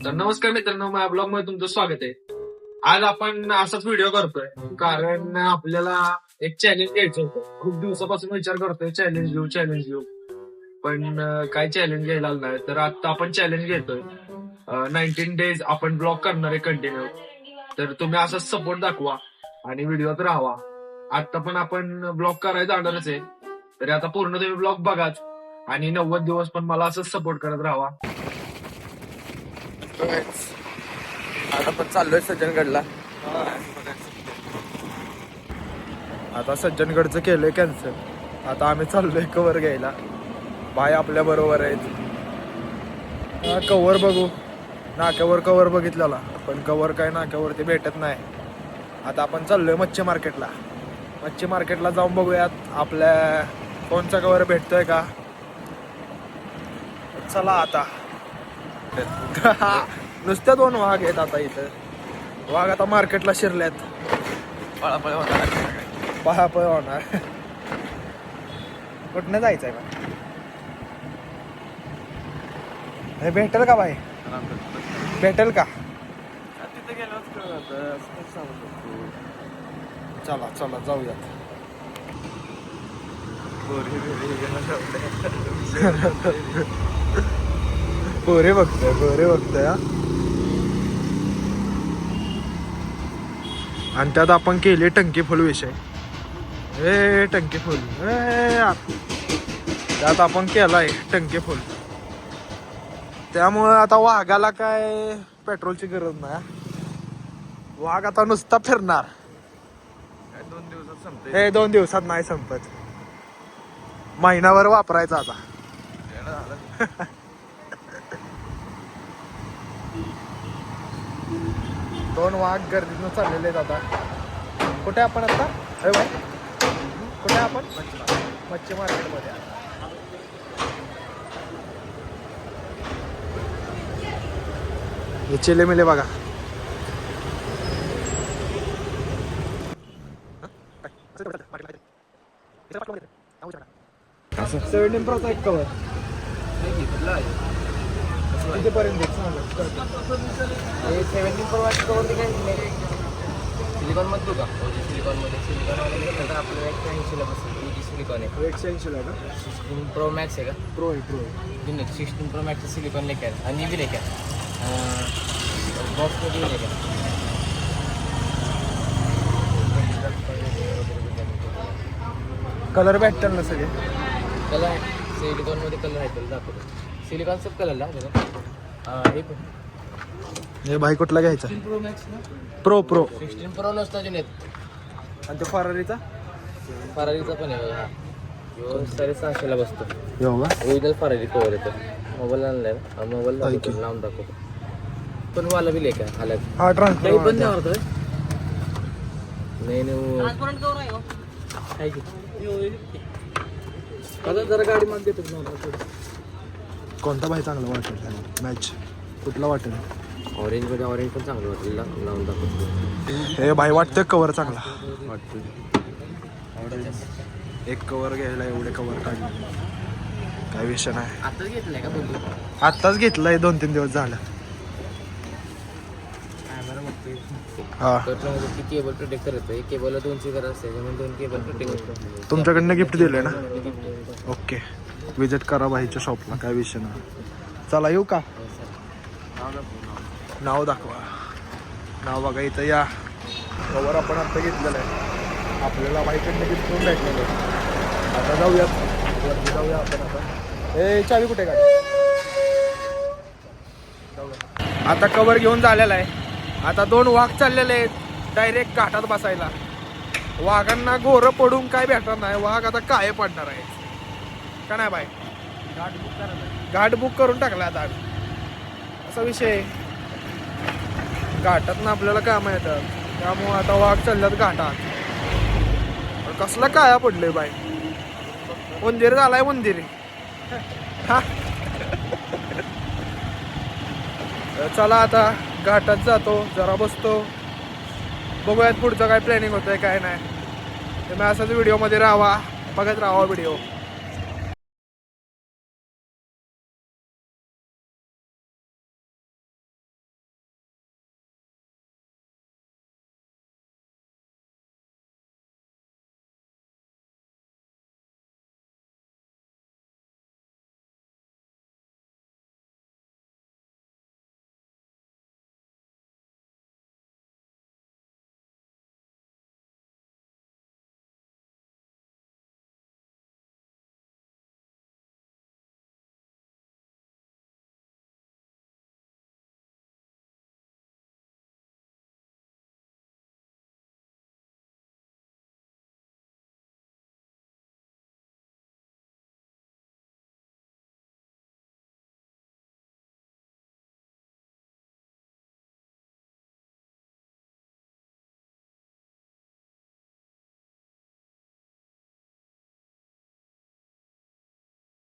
तर नमस्कार मित्रांनो, माझ्या ब्लॉग मध्ये तुमचं स्वागत आहे. आज आपण असाच व्हिडिओ करतोय कारण आपल्याला एक चॅलेंज घ्यायचं होतं. खूप दिवसापासून विचार करतोय चॅलेंज घेऊ पण काय चॅलेंज घ्यायला आलं नाही. तर आता आपण चॅलेंज घेतोय. 19 डेज आपण ब्लॉग करणार आहे कंटिन्यू. तर तुम्ही असाच सपोर्ट दाखवा आणि व्हिडिओत राहावा. आता पण आपण ब्लॉग करायला जाणारच आहे. तरी आता पूर्ण तुम्ही ब्लॉग बघाच आणि 90 दिवस पण मला असंच सपोर्ट करत राहावा. आता पण चाललोय सज्जनगडला. आता सज्जनगडचं केलंय कॅन्सल. आता आम्ही चाललोय कवर घ्यायला. बाय आपल्या बरोबर आहेत. कवर बघू. नाक्यावर कवर बघितलेला पण कवर काय नाक्यावरती भेटत नाही. आता आपण चाललोय मच्छी मार्केटला जाऊन बघूयात आपल्या फोनचा कवर भेटतोय का. चला आता. नुसत्या 2 वाघ आहेत आता इथं. वाघ आता मार्केटला शिरल्यात. पळापळ होणार. कुठनं जायचंय का हे भेटेल का बाई. भेटेल का. तिथे गेलोच चला चला जाऊयात. गोरे बघतोय हा. आणि त्यात आपण केले टंकी फुल विषय. टंकी फुल त्यात आपण केलाय टंकी फुल. त्यामुळं आता वाघाला काय पेट्रोलची गरज नाही. वाघ आता नुसता फिरणार. 2 दिवसात संपते. हे 2 दिवसात नाही संपत. महिनाभर वापरायचा आता. 2 वाघ गर्दीतून चाललेले आहेत आता. कुठे आपण आता अरे भाई कुठे आपण मच्छी मार्केटमध्ये. हे चिले मिले बघा. असं 17 प्रोचा एक कवर कितीपर्यंत देत सांगा. 17 Pro Max कवर काय सिलिकॉन मध्ये का सिलिकॉन आपल्याला 180 ला बसेल. सिलिकॉन आहे 180 ला का. 16 Pro Max आहे का. प्रो आहे 16 Pro Max सिलिकॉन लेके आहे आणि बी लेके बॉक्स मध्ये लेके. कलर भेटतात ना सगळे. कलर आहे सिलिकॉन मध्ये. कलर आहे त्याला दाखवतो. सिलिकॉन सब कलरला हे पण हे भाई कुठला घ्यायचा. 16 Pro Max ना. प्रो 16 Pro नसतं अजून येत. आणि तो फरारीचा फरारीचा पण आहे बघा. 650 ला बसतो. यो का. ओरिजिनल फरारी कवर येतो. मोबाईल आणलाय ना. Mobile Thank you. लावून दाखवतो. पण वाला बी लेका आला हा काही पण नाही ट्रान्सफर. होतं. नाही आता जरा गाडी मध्ये देतो. कोणता भाई चांगला वाटेल मॅच कुठला वाटेल. ऑरेंज मध्ये ऑरेंज पण चांगलं वाटेल. लावून दाखवतो. हे भाई वाटतं कवर चांगला वाटतं. एक कवर घ्यायला एवढे कवर काढले काय विषय नाही. आताच घेतलंय का बोलतो. आत्ताच घेतलंय 2-3 दिवस झालं. हा ती केबल प्रोटेक्टर येतो. एक केबलला 2ची गरज असते म्हणून 2 केबल प्रोटेक्टर तुमच्याकडनं गिफ्ट दिलंय ना. ओके विजिट करा भाईच्या शॉपला काय विषय नाही. चला येऊ का. नाव दाखवा. नाव बघा इथं या. कवर आपण आता घेतलेलं आहे. आपल्याला बाईकडनं गिफ्ट करून भेटलेलं आहे. आता जाऊयात वरती जाऊया आपण आता. चावी कुठे गाडी. आता कवर घेऊन झालेला आहे. आता 2 वाघ चाललेले आहेत डायरेक्ट घाटात बसायला. वाघांना गोरं पडून काय भेटणार नाही. वाघ आता काय पडणार आहे का नाही बाय. घाट बुक करून टाकला आता असा विषय. घाटात ना आपल्याला काम येतात त्यामुळं आता वाघ चालल्यात घाटात. कसला काया पडलंय बाय. उंदीर झालाय उंदीर. चला आता घाटात जातो जरा बसतो. बघूयात पुढचं काय प्लॅनिंग होतंय काय नाही. तुम्ही असाच व्हिडिओमध्ये राहा बघत राहा व्हिडिओ.